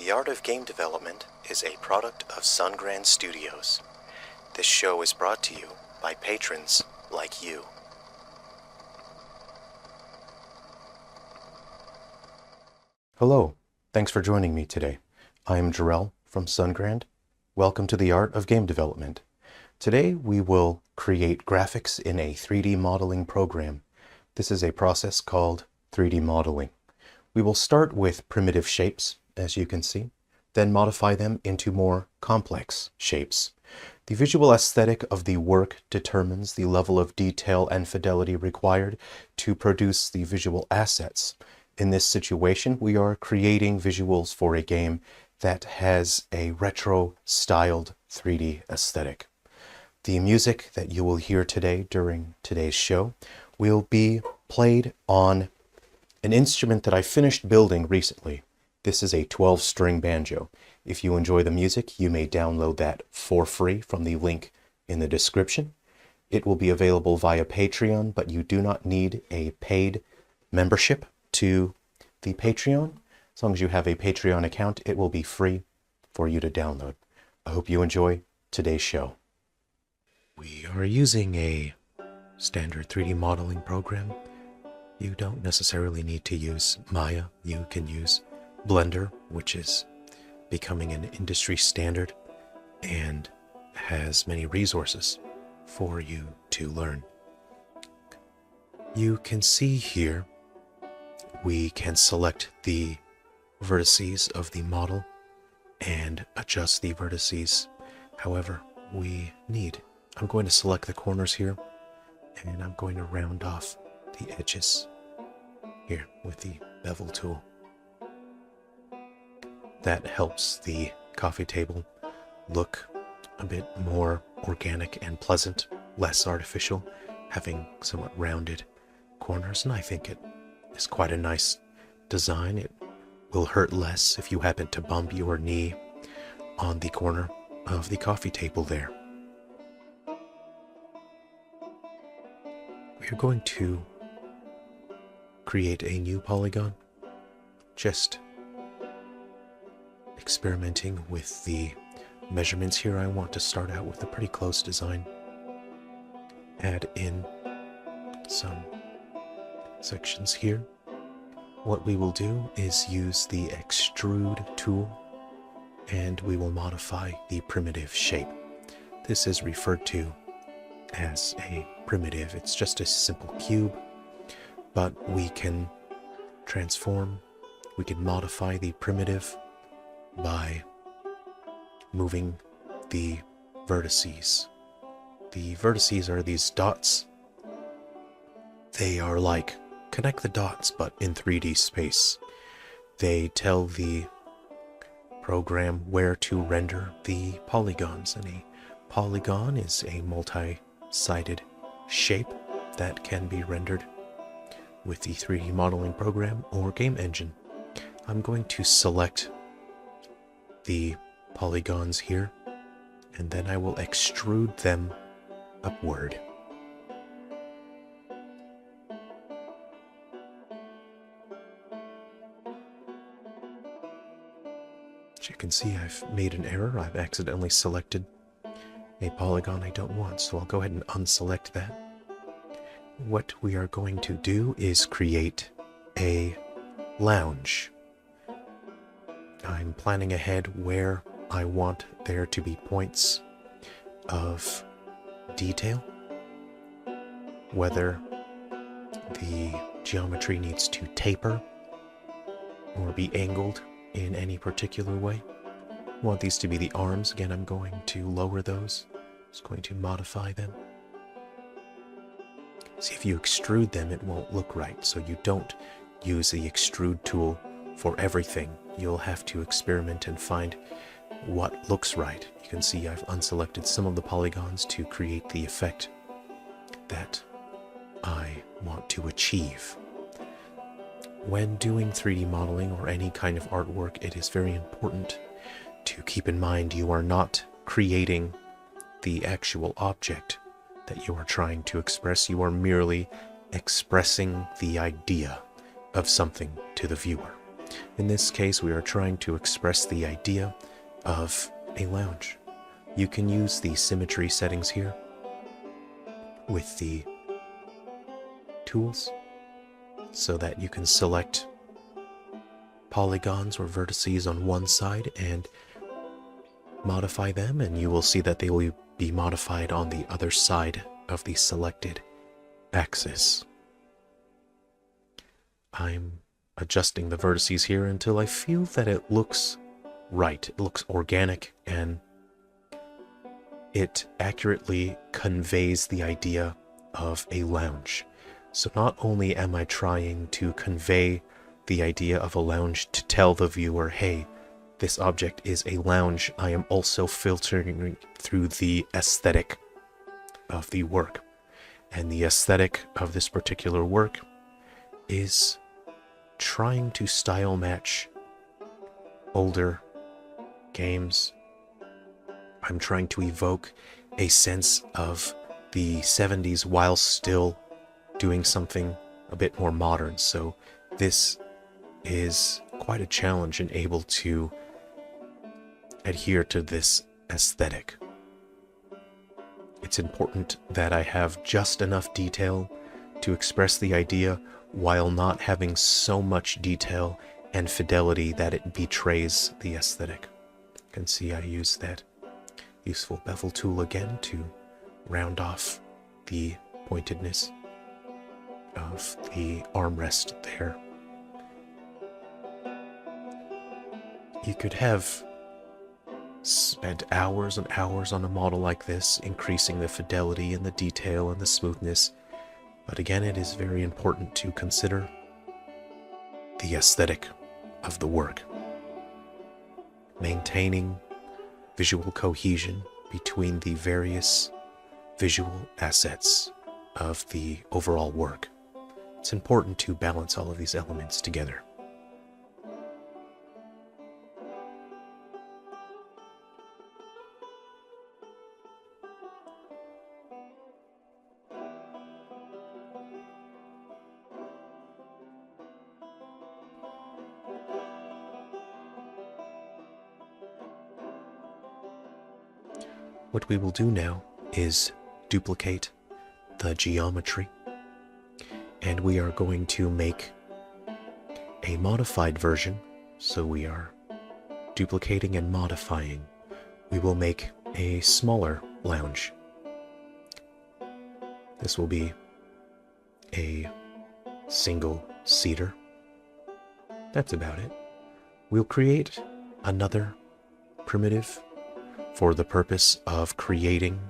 The Art of Game Development is a product of Sungrand Studios. This show is brought to you by patrons like you. Hello, thanks for joining me today. I'm Jarrell from Sungrand. Welcome to the Art of Game Development. Today we will create graphics in a 3D modeling program. This is a process called 3D modeling. We will start with primitive shapes, as you can see, then modify them into more complex shapes. The visual aesthetic of the work determines the level of detail and fidelity required to produce the visual assets. In this situation, we are creating visuals for a game that has a retro-styled 3D aesthetic. The music that you will hear today during today's show will be played on an instrument that I finished building recently. This is a 12-string banjo. If you enjoy the music, you may download that for free from the link in the description. It will be available via Patreon, but you do not need a paid membership to the Patreon. As long as you have a Patreon account, it will be free for you to download. I hope you enjoy today's show. We are using a standard 3D modeling program. You don't necessarily need to use Maya. You can use Blender, which is becoming an industry standard and has many resources for you to learn. You can see here we can select the vertices of the model and adjust the vertices however we need. I'm going to select the corners here and I'm going to round off the edges here with the bevel tool. That helps the coffee table look a bit more organic and pleasant, less artificial, having somewhat rounded corners, and I think it is quite a nice design. It will hurt less if you happen to bump your knee on the corner of the coffee table there. We are going to create a new polygon, just experimenting with the measurements here. I want to start out with a pretty close design. Add in some sections here. What we will do is use the extrude tool and we will modify the primitive shape. This is referred to as a primitive. It's just a simple cube, but we can transform, we can modify the primitive by moving the vertices. The vertices are these dots. They are like connect the dots, but in 3D space. They tell the program where to render the polygons, and a polygon is a multi-sided shape that can be rendered with the 3D modeling program or game engine. I'm going to select the polygons here, and then I will extrude them upward. As you can see, I've made an error. I've accidentally selected a polygon I don't want, so I'll go ahead and unselect that. What we are going to do is create a lounge. I'm planning ahead where I want there to be points of detail, whether the geometry needs to taper or be angled in any particular way. I want these to be the arms. Again, I'm going to lower those. Just going to modify them. See, if you extrude them, it won't look right, so you don't use the extrude tool for everything. You'll have to experiment and find what looks right. You can see I've unselected some of the polygons to create the effect that I want to achieve. When doing 3D modeling or any kind of artwork, it is very important to keep in mind you are not creating the actual object that you are trying to express. You are merely expressing the idea of something to the viewer. In this case, we are trying to express the idea of a lounge. You can use the symmetry settings here with the tools so that you can select polygons or vertices on one side and modify them, and you will see that they will be modified on the other side of the selected axis. I'm adjusting the vertices here until I feel that it looks right. It looks organic and it accurately conveys the idea of a lounge. So not only am I trying to convey the idea of a lounge to tell the viewer, hey, this object is a lounge, I am also filtering through the aesthetic of the work. And the aesthetic of this particular work is trying to style match older games. I'm trying to evoke a sense of the 70s while still doing something a bit more modern. So this is quite a challenge and able to adhere to this aesthetic. It's important that I have just enough detail to express the idea while not having so much detail and fidelity that it betrays the aesthetic. You can see I use that useful bevel tool again to round off the pointedness of the armrest there. You could have spent hours and hours on a model like this, increasing the fidelity and the detail and the smoothness. But again, it is very important to consider the aesthetic of the work. Maintaining visual cohesion between the various visual assets of the overall work. It's important to balance all of these elements together. What we will do now is duplicate the geometry, and we are going to make a modified version. So we are duplicating and modifying. We will make a smaller lounge. This will be a single seater. That's about it. We'll create another primitive for the purpose of creating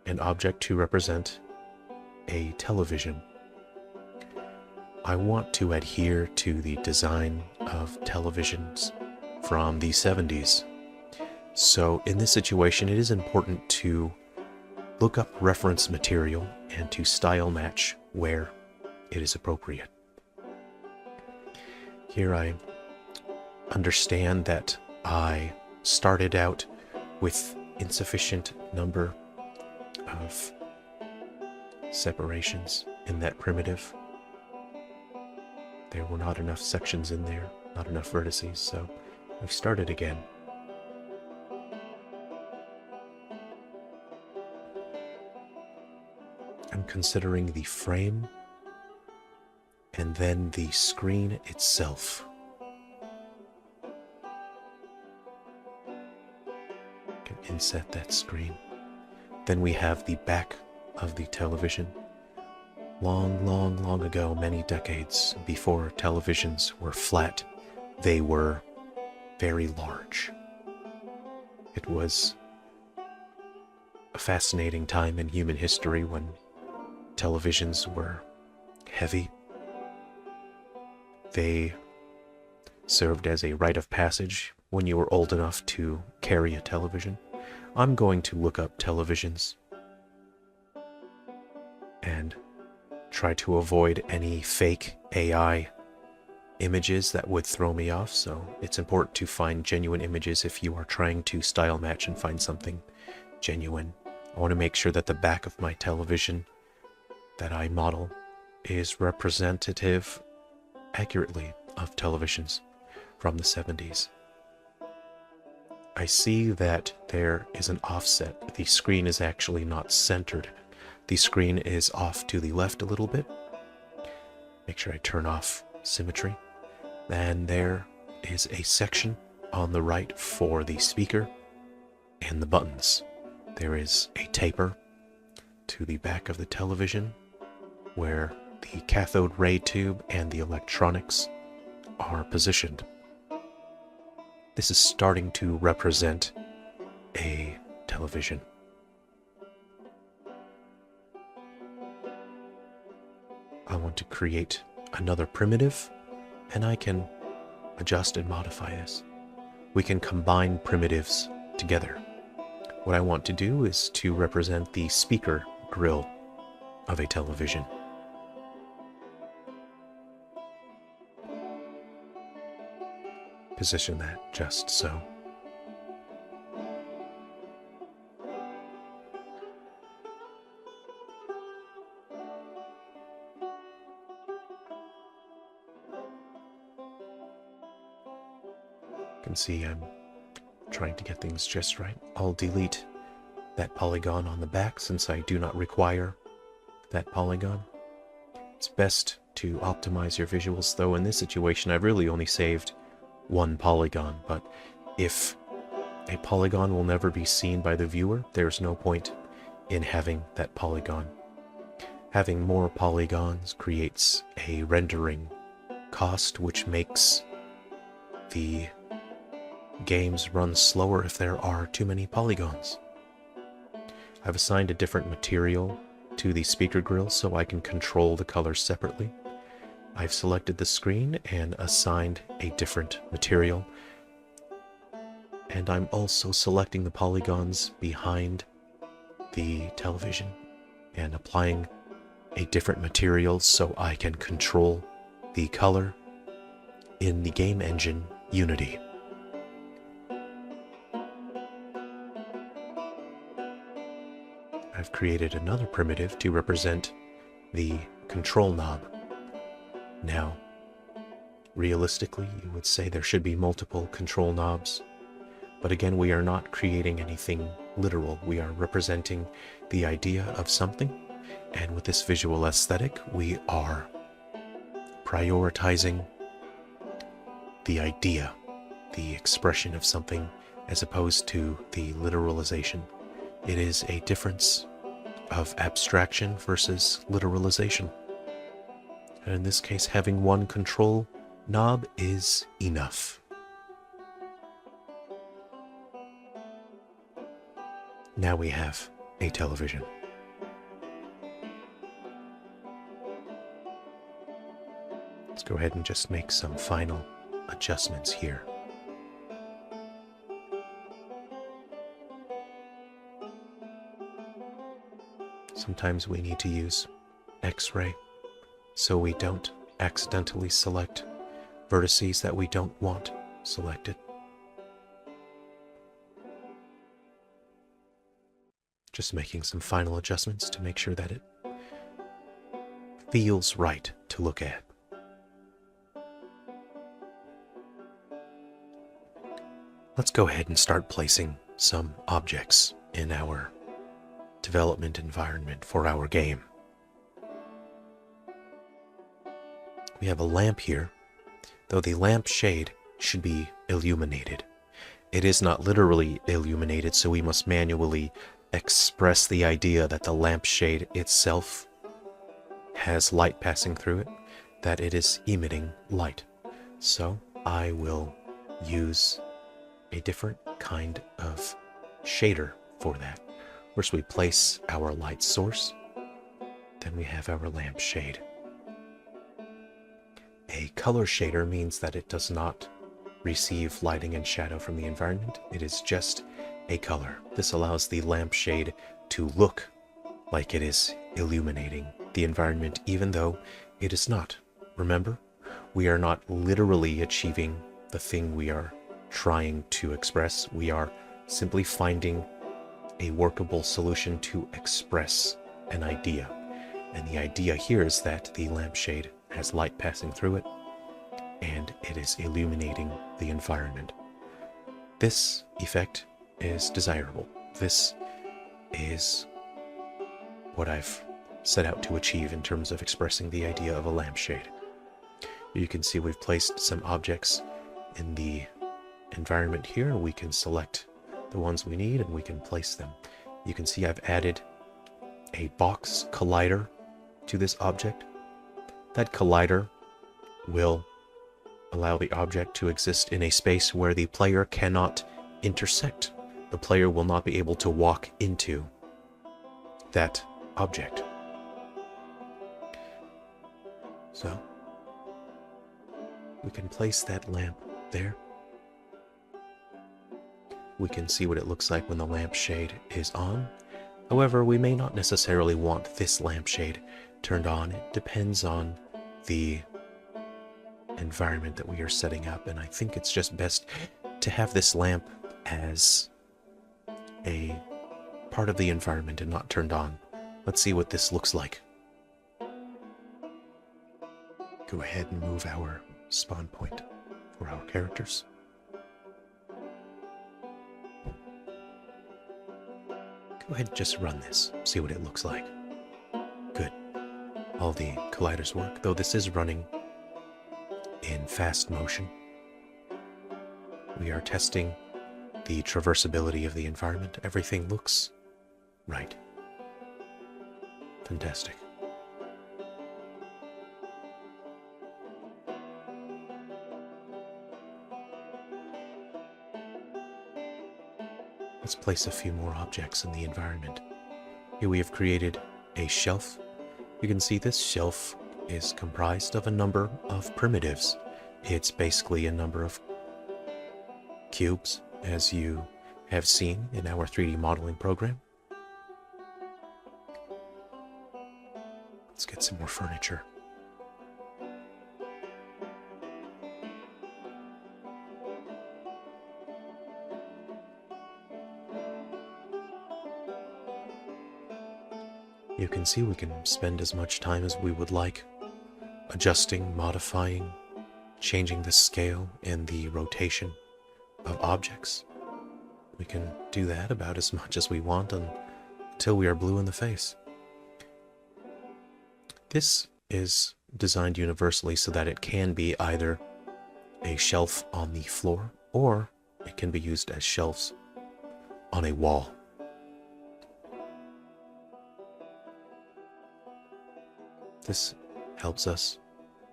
an object to represent a television. I want to adhere to the design of televisions from the 70s. So in this situation, it is important to look up reference material and to style match where it is appropriate. Here I understand that I started out with insufficient number of separations in that primitive. There were not enough sections in there, not enough vertices, so I've started again. I'm considering the frame and then the screen itself. Inset that screen. Then we have the back of the television. Long ago, many decades before televisions were flat, they were very large. It was a fascinating time in human history when televisions were heavy. They served as a rite of passage when you were old enough to carry a television. I'm going to look up televisions and try to avoid any fake AI images that would throw me off. So it's important to find genuine images if you are trying to style match and find something genuine. I want to make sure that the back of my television that I model is representative accurately of televisions from the 70s. I see that there is an offset. The screen is actually not centered. The screen is off to the left a little bit. Make sure I turn off symmetry. And there is a section on the right for the speaker and the buttons. There is a taper to the back of the television where the cathode ray tube and the electronics are positioned. This is starting to represent a television. I want to create another primitive, and I can adjust and modify this. We can combine primitives together. What I want to do is to represent the speaker grill of a television. Position that just so. You can see I'm trying to get things just right. I'll delete that polygon on the back since I do not require that polygon. It's best to optimize your visuals, though in this situation I've really only saved one polygon, but if a polygon will never be seen by the viewer, there's no point in having that polygon. Having more polygons creates a rendering cost, which makes the games run slower if there are too many polygons. I've assigned a different material to the speaker grill so I can control the colors separately. I've selected the screen and assigned a different material. And I'm also selecting the polygons behind the television and applying a different material so I can control the color in the game engine Unity. I've created another primitive to represent the control knob. Now, realistically, you would say there should be multiple control knobs, but again, we are not creating anything literal. We are representing the idea of something, and with this visual aesthetic, we are prioritizing the idea, the expression of something, as opposed to the literalization. It is a difference of abstraction versus literalization. And in this case, having one control knob is enough. Now we have a television. Let's go ahead and just make some final adjustments here. Sometimes we need to use X-ray so we don't accidentally select vertices that we don't want selected. Just making some final adjustments to make sure that it feels right to look at. Let's go ahead and start placing some objects in our development environment for our game. We have a lamp here, though the lamp shade should be illuminated. It is not literally illuminated, so we must manually express the idea that the lampshade itself has light passing through it, that it is emitting light. So I will use a different kind of shader for that. First we place our light source, then we have our lampshade. A color shader means that it does not receive lighting and shadow from the environment. It is just a color. This allows the lampshade to look like it is illuminating the environment, even though it is not. Remember, we are not literally achieving the thing we are trying to express. We are simply finding a workable solution to express an idea. And the idea here is that the lampshade has light passing through it, and it is illuminating the environment. This effect is desirable. This is what I've set out to achieve in terms of expressing the idea of a lampshade. You can see we've placed some objects in the environment here. We can select the ones we need and we can place them. You can see I've added a box collider to this object. That collider will allow the object to exist in a space where the player cannot intersect. The player will not be able to walk into that object. So we can place that lamp there. We can see what it looks like when the lampshade is on. However, we may not necessarily want this lampshade turned on. It depends on the environment that we are setting up, and I think it's just best to have this lamp as a part of the environment and not turned on. Let's see what this looks like. Go ahead and move our spawn point for our characters. Go ahead and just run this, see what it looks like. Good. All the colliders work, though this is running in fast motion. We are testing the traversability of the environment. Everything looks right. Fantastic. Let's place a few more objects in the environment. Here we have created a shelf. You can see this shelf is comprised of a number of primitives. It's basically a number of cubes, as you have seen in our 3D modeling program. Let's get some more furniture. You can see we can spend as much time as we would like adjusting, modifying, changing the scale and the rotation of objects. We can do that about as much as we want until we are blue in the face. This is designed universally so that it can be either a shelf on the floor or it can be used as shelves on a wall. This helps us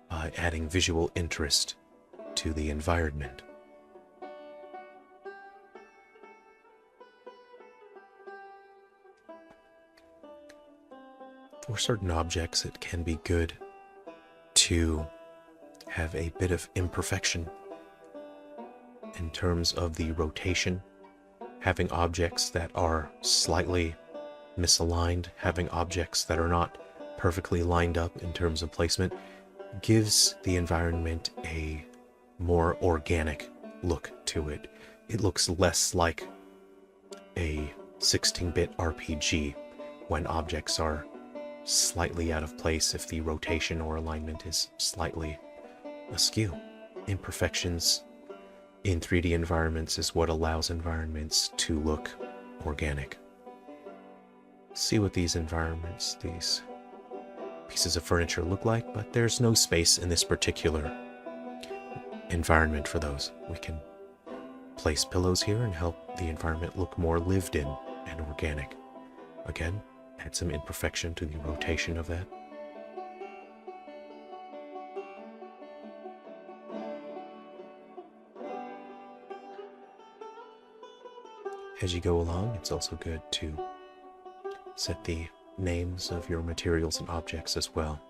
by adding visual interest to the environment. For certain objects, it can be good to have a bit of imperfection in terms of the rotation, having objects that are slightly misaligned, having objects that are not perfectly lined up in terms of placement, gives the environment a more organic look to it. It looks less like a 16-bit RPG when objects are slightly out of place if the rotation or alignment is slightly askew. Imperfections in 3D environments is what allows environments to look organic. See what these environments, these pieces of furniture look like, but there's no space in this particular environment for those. We can place pillows here and help the environment look more lived in and organic. Again, add some imperfection to the rotation of that. As you go along, it's also good to set the names of your materials and objects as well.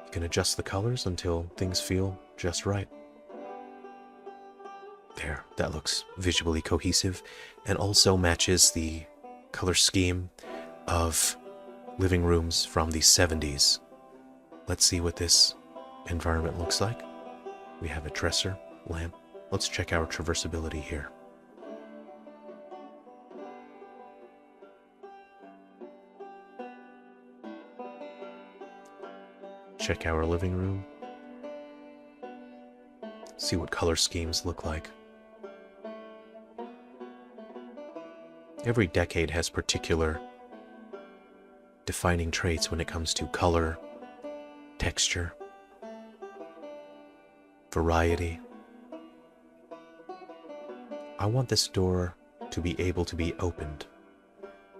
You can adjust the colors until things feel just right. There, that looks visually cohesive and also matches the color scheme of living rooms from the 70s. Let's see what this environment looks like. We have a dresser, lamp. Let's check our traversability here. Check our living room. see what color schemes look like. Every decade has particular defining traits when it comes to color, texture, variety. I want this door to be able to be opened,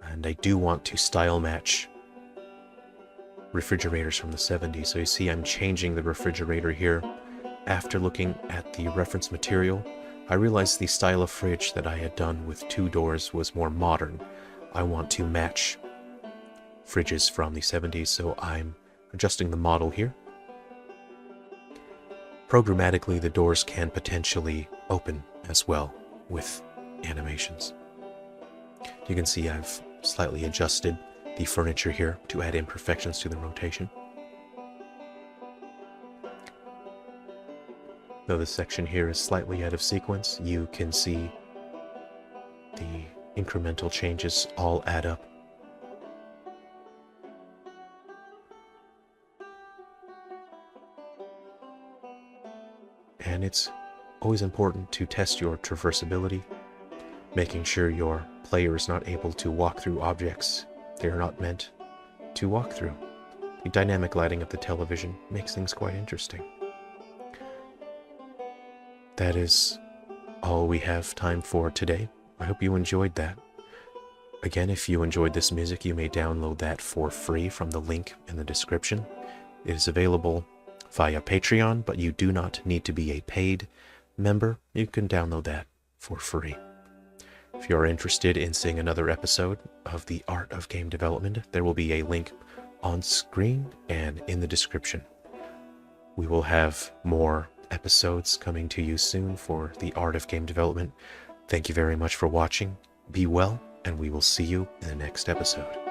and I do want to style match refrigerators from the 70s. So you see I'm changing the refrigerator here. After looking at the reference material, I realized the style of fridge that I had done with 2 doors was more modern. I want to match fridges from the 70s, so I'm adjusting the model here. Programmatically, the doors can potentially open as well with animations. You can see I've slightly adjusted the furniture here to add imperfections to the rotation. Though this section here is slightly out of sequence, you can see the incremental changes all add up. And it's always important to test your traversability, making sure your player is not able to walk through objects they are not meant to walk through. The dynamic lighting of the television makes things quite interesting. That is all we have time for today. I hope you enjoyed that. Again, if you enjoyed this music, you may download that for free from the link in the description. It is available via Patreon, but you do not need to be a paid member. You can download that for free. If you're interested in seeing another episode of The Art of Game Development, there will be a link on screen and in the description. We will have more episodes coming to you soon for The Art of Game Development. Thank you very much for watching. Be well, and we will see you in the next episode.